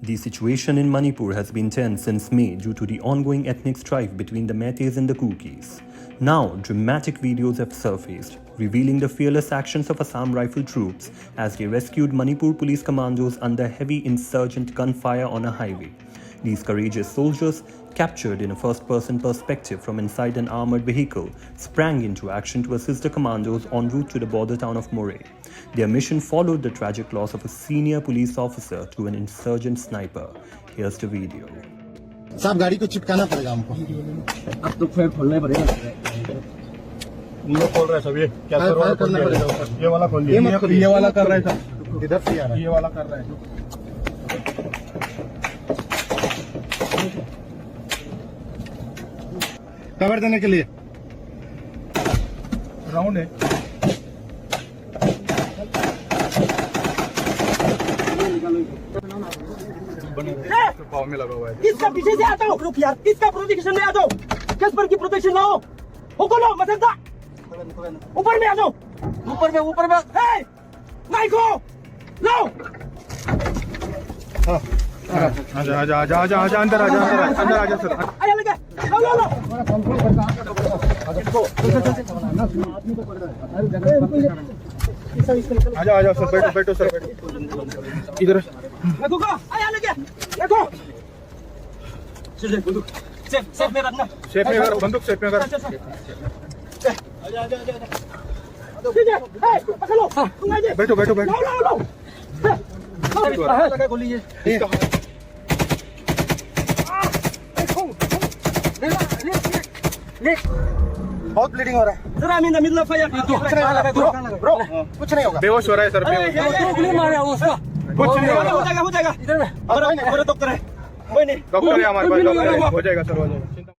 The situation in Manipur has been tense since May due to the ongoing ethnic strife between the Meiteis and the Kukis. Now, dramatic videos have surfaced, revealing the fearless actions of Assam Rifle troops as they rescued Manipur Police commandos under heavy insurgent gunfire on a highway. These courageous soldiers, captured in a first-person perspective from inside an armored vehicle, sprang into action to assist the commandos en route to the border town of Moreh. Their mission followed the tragic loss of a senior police officer to an insurgent sniper. Here's the video. साहब गाड़ी को चिपकाना पड़ेगा हमको। अब तो फिर खोलना पड़ेगा। ये खोल रहा है सब ये क्या करना पड़ेगा? ये वाला खोल लिया। ये वाला कर रहा है सब। इधर से आ रहा है। ये वाला कर रहा है। कवर देने के लिए राउंड है। पाव में लगा हुआ है। इसका पीछे से आता हूँ। रुक यार, इसका प्रोटेक्शन में आ जाओ। कैस्पर की प्रोटेक्शन लाओ। हुक्म लो, मसलदा। ऊपर में आ जाओ। ऊपर में। हे, माइको, लो। आजा अंदर आजा सर। आया लगे। लो। आजा सर बैठो सर इधर। देखो आया लगे। देखो। सेफ में रखना। बंदूक सेफ में कर। आजा। ठीक है। हे, पकड़ लो। तुम आ जाओ। बैठो। लो। लगा गोली ये। बहुत ब्लीडिंग हो रहा है। जरा I'm in the middle of fire. Bro कुछ नहीं होगा। बेहोश हो रहा है सर। गोली मारा उसका। कुछ नहीं होगा। हो जाएगा इधर में। हमारा डॉक्टर है। कोई नहीं। डॉक्टर है हमारे पास। हो जाएगा सर।